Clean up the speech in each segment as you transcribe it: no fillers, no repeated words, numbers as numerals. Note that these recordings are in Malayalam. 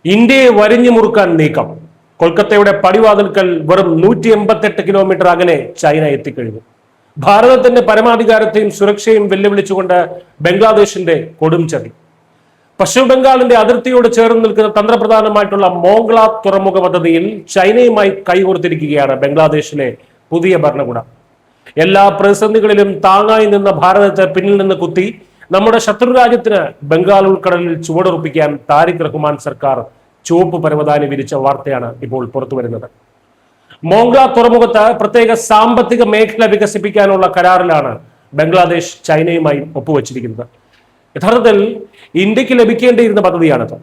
ഇന്ത്യയെ വരിഞ്ഞു മുറുക്കാൻ നീക്കം. കൊൽക്കത്തയുടെ പടിവാതിൽക്കൽ വെറും 188 കിലോമീറ്റർ അകലെ ചൈന എത്തിക്കഴിഞ്ഞു. ഭാരതത്തിന്റെ പരമാധികാരത്തെയും സുരക്ഷയും വെല്ലുവിളിച്ചുകൊണ്ട് ബംഗ്ലാദേശിന്റെ കൊടും ചതി. പശ്ചിമ ബംഗാളിന്റെ അതിർത്തിയോട് ചേർന്ന് നിൽക്കുന്ന തന്ത്രപ്രധാനമായിട്ടുള്ള മോംഗ്ല തുറമുഖ പദ്ധതിയിൽ ചൈനയുമായി കൈകോർത്തിരിക്കുകയാണ് ബംഗ്ലാദേശിലെ പുതിയ ഭരണകൂടം. എല്ലാ പ്രതിസന്ധികളിലും താങ്ങായി നിന്ന ഭാരതത്തെ പിന്നിൽ നിന്ന് കുത്തി നമ്മുടെ ശത്രുരാജ്യത്തിന് ബംഗാൾ ഉൾക്കടലിൽ ചുവടുറപ്പിക്കാൻ താരിഖ് റഹ്മാൻ സർക്കാർ ചുവപ്പ് പരവതാനി വിരിച്ച വാർത്തയാണ് ഇപ്പോൾ പുറത്തു വരുന്നത്. മോംഗ്ല തുറമുഖത്ത് പ്രത്യേക സാമ്പത്തിക മേഖല വികസിപ്പിക്കാനുള്ള കരാറിലാണ് ബംഗ്ലാദേശ് ചൈനയുമായി ഒപ്പുവെച്ചിരിക്കുന്നത്. യഥാർത്ഥത്തിൽ ഇന്ത്യക്ക് ലഭിക്കേണ്ടിയിരുന്ന പദ്ധതിയാണിത്.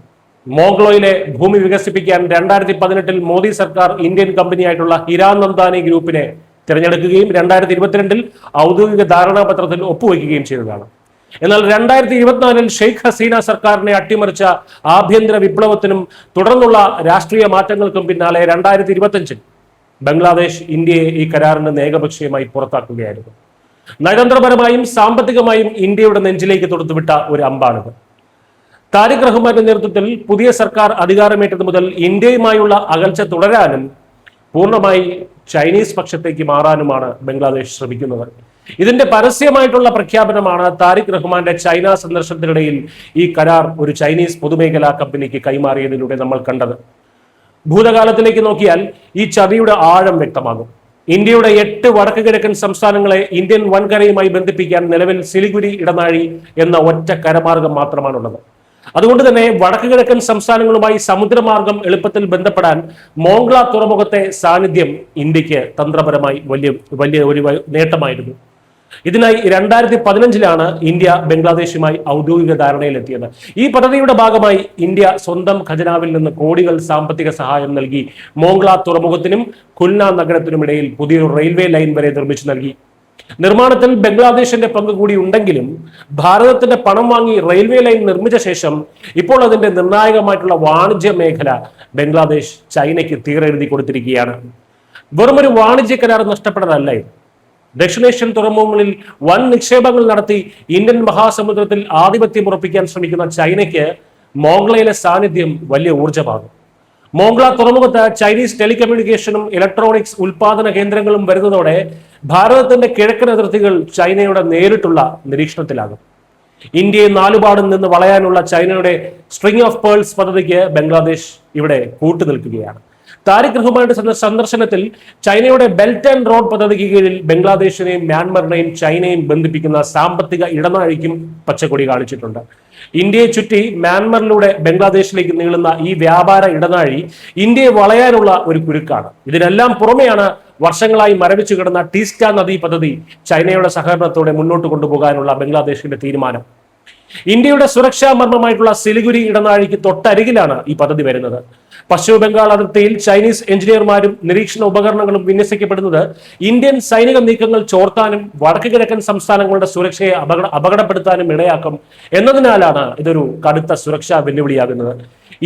മോംഗ്ലോയിലെ ഭൂമി വികസിപ്പിക്കാൻ 2018 മോദി സർക്കാർ ഇന്ത്യൻ കമ്പനിയായിട്ടുള്ള ഹിരാനന്ദാനി ഗ്രൂപ്പിനെ തിരഞ്ഞെടുക്കുകയും 2022 ഔദ്യോഗിക ധാരണാപത്രത്തിൽ ഒപ്പുവെക്കുകയും ചെയ്തതാണ്. എന്നാൽ 2024 ഷെയ്ഖ് ഹസീന സർക്കാരിനെ അട്ടിമറിച്ച ആഭ്യന്തര വിപ്ലവത്തിനും തുടർന്നുള്ള രാഷ്ട്രീയ മാറ്റങ്ങൾക്കും പിന്നാലെ 2025 ബംഗ്ലാദേശ് ഇന്ത്യയെ ഈ കരാറിൽ നിന്ന് ഏകപക്ഷീയമായി പുറത്താക്കുകയായിരുന്നു. നയതന്ത്രപരമായും സാമ്പത്തികമായും ഇന്ത്യയുടെ നെഞ്ചിലേക്ക് തൊടുത്തുവിട്ട ഒരു അമ്പാണിത്. താരിഖ് റഹ്മാന്റെ നേതൃത്വത്തിൽ പുതിയ സർക്കാർ അധികാരമേറ്റത് മുതൽ ഇന്ത്യയുമായുള്ള അകൽച്ച തുടരാനും പൂർണ്ണമായി ചൈനീസ് പക്ഷത്തേക്ക് മാറാനുമാണ് ബംഗ്ലാദേശ് ശ്രമിക്കുന്നത്. ഇതിന്റെ പരസ്യമായിട്ടുള്ള പ്രഖ്യാപനമാണ് താരിഖ് റഹ്മാന്റെ ചൈന സന്ദർശനത്തിനിടയിൽ ഈ കരാർ ഒരു ചൈനീസ് പൊതുമേഖലാ കമ്പനിക്ക് കൈമാറിയതിലൂടെ നമ്മൾ കണ്ടത്. ഭൂതകാലത്തിലേക്ക് നോക്കിയാൽ ഈ ചതിയുടെ ആഴം വ്യക്തമാകും. ഇന്ത്യയുടെ 8 വടക്ക് കിഴക്കൻ സംസ്ഥാനങ്ങളെ ഇന്ത്യൻ വൻകരയുമായി ബന്ധിപ്പിക്കാൻ നിലവിൽ സിലിഗുരി ഇടനാഴി എന്ന ഒറ്റ കരമാർഗം മാത്രമാണുള്ളത്. അതുകൊണ്ട് തന്നെ വടക്ക് കിഴക്കൻ സംസ്ഥാനങ്ങളുമായി സമുദ്രമാർഗം എളുപ്പത്തിൽ ബന്ധപ്പെടാൻ മോംഗ്ല തുറമുഖത്തെ സാന്നിധ്യം ഇന്ത്യക്ക് തന്ത്രപരമായി വലിയ ഒരു നേട്ടമായിരുന്നു. ഇതിനായി 2015 ഇന്ത്യ ബംഗ്ലാദേശുമായി ഔദ്യോഗിക ധാരണയിലെത്തിയത്. ഈ പദ്ധതിയുടെ ഭാഗമായി ഇന്ത്യ സ്വന്തം ഖജനാവിൽ നിന്ന് കോടികൾ സാമ്പത്തിക സഹായം നൽകി മോംഗ്ല തുറമുഖത്തിനും ഖുൽന നഗരത്തിനുമിടയിൽ പുതിയൊരു റെയിൽവേ ലൈൻ വരെ നിർമ്മിച്ചു നൽകി. നിർമ്മാണത്തിൽ ബംഗ്ലാദേശിന്റെ പങ്ക് കൂടി ഉണ്ടെങ്കിലും ഭാരതത്തിന്റെ പണം വാങ്ങി റെയിൽവേ ലൈൻ നിർമ്മിച്ച ശേഷം ഇപ്പോൾ അതിന്റെ നിർണായകമായിട്ടുള്ള വാണിജ്യ മേഖല ബംഗ്ലാദേശ് ചൈനയ്ക്ക് തീരെഴുതി കൊടുത്തിരിക്കുകയാണ്. വെറുമൊരു വാണിജ്യ കരാർ നഷ്ടപ്പെടാനല്ല ഇത്. ദക്ഷിണേഷ്യൻ തുറമുഖങ്ങളിൽ വൻ നിക്ഷേപങ്ങൾ നടത്തി ഇന്ത്യൻ മഹാസമുദ്രത്തിൽ ആധിപത്യം ഉറപ്പിക്കാൻ ശ്രമിക്കുന്ന ചൈനയ്ക്ക് മോംഗ്ലയിലെ സാന്നിധ്യം വലിയ ഊർജ്ജമാകും. മോംഗ്ല തുറമുഖത്ത് ചൈനീസ് ടെലികമ്മ്യൂണിക്കേഷനും ഇലക്ട്രോണിക്സ് ഉൽപാദന കേന്ദ്രങ്ങളും വരുന്നതോടെ ഭാരതത്തിന്റെ കിഴക്കൻ അതിർത്തികൾ ചൈനയുടെ നേരിട്ടുള്ള നിരീക്ഷണത്തിലാകും. ഇന്ത്യയെ നാലുപാടും നിന്ന് വളയാനുള്ള ചൈനയുടെ സ്ട്രിംഗ് ഓഫ് പേൾസ് പദ്ധതിക്ക് ബംഗ്ലാദേശ് ഇവിടെ കൂട്ടുനിൽക്കുകയാണ്. താരിഖ് റഹ്മാന്റെ സന്ദർശനത്തിൽ ചൈനയുടെ ബെൽറ്റ് ആൻഡ് റോഡ് പദ്ധതിക്ക് കീഴിൽ ബംഗ്ലാദേശിനെയും മ്യാൻമറിനെയും ചൈനയും ബന്ധിപ്പിക്കുന്ന സാമ്പത്തിക ഇടനാഴിക്കും പച്ചക്കൊടി കാണിച്ചിട്ടുണ്ട്. ഇന്ത്യയെ ചുറ്റി മ്യാൻമറിലൂടെ ബംഗ്ലാദേശിലേക്ക് നീളുന്ന ഈ വ്യാപാര ഇടനാഴി ഇന്ത്യയെ വളയാനുള്ള ഒരു കുരുക്കാണ്. ഇതിനെല്ലാം പുറമെയാണ് വർഷങ്ങളായി മരവിച്ചു കിടന്ന ടീസ്റ്റ നദീ പദ്ധതി ചൈനയുടെ സഹകരണത്തോടെ മുന്നോട്ട് കൊണ്ടുപോകാനുള്ള ബംഗ്ലാദേശിന്റെ തീരുമാനം. ഇന്ത്യയുടെ സുരക്ഷാ മർമ്മമായിട്ടുള്ള സിലിഗുരി ഇടനാഴിക്ക് തൊട്ടരികിലാണ് ഈ പദ്ധതി വരുന്നത്. പശ്ചിമ ബംഗാൾ അതിർത്തിയിൽ ചൈനീസ് എഞ്ചിനീയർമാരും നിരീക്ഷണ ഉപകരണങ്ങളും വിന്യസിക്കപ്പെടുന്നത് ഇന്ത്യൻ സൈനിക നീക്കങ്ങൾ ചോർത്താനും വടക്ക് കിഴക്കൻ സംസ്ഥാനങ്ങളുടെ സുരക്ഷയെ അപകടപ്പെടുത്താനും ഇടയാക്കും എന്നതിനാലാണ് ഇതൊരു കടുത്ത സുരക്ഷാ വെല്ലുവിളിയാകുന്നത്.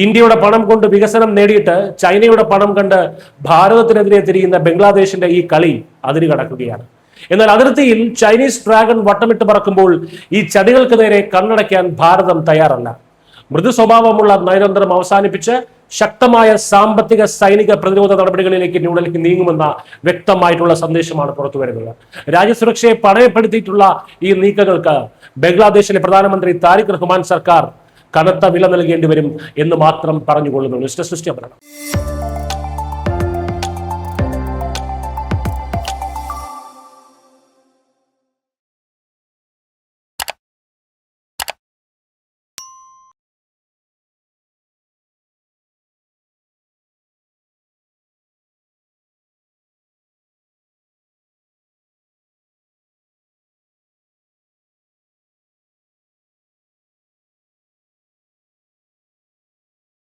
ഇന്ത്യയുടെ പണം കൊണ്ട് വികസനം നേടിയിട്ട് ചൈനയുടെ പണം കണ്ട് ഭാരതത്തിനെതിരെ തിരിയുന്ന ബംഗ്ലാദേശിന്റെ ഈ കളി അതിര് കടക്കുകയാണ്. എന്നാൽ അതിർത്തിയിൽ ചൈനീസ് ഡ്രാഗൺ വട്ടമിട്ട് പറക്കുമ്പോൾ ഈ ചതികൾക്ക് നേരെ കണ്ണടയ്ക്കാൻ ഭാരതം തയ്യാറല്ല. മൃദു സ്വഭാവമുള്ള നയതന്ത്രം അവസാനിപ്പിച്ച് ശക്തമായ സാമ്പത്തിക സൈനിക പ്രതിരോധ നടപടികളിലേക്ക് ന്യൂഡൽഹി നീങ്ങുമെന്ന വ്യക്തമായിട്ടുള്ള സന്ദേശമാണ് പുറത്തു വരുന്നത്. രാജ്യസുരക്ഷയെ പണയപ്പെടുത്തിയിട്ടുള്ള ഈ നീക്കങ്ങൾക്ക് ബംഗ്ലാദേശിലെ പ്രധാനമന്ത്രി താരിഖ് റഹ്മാൻ സർക്കാർ കനത്ത വില നൽകേണ്ടി വരും എന്ന് മാത്രം പറഞ്ഞുകൊള്ളുന്നു. News desk.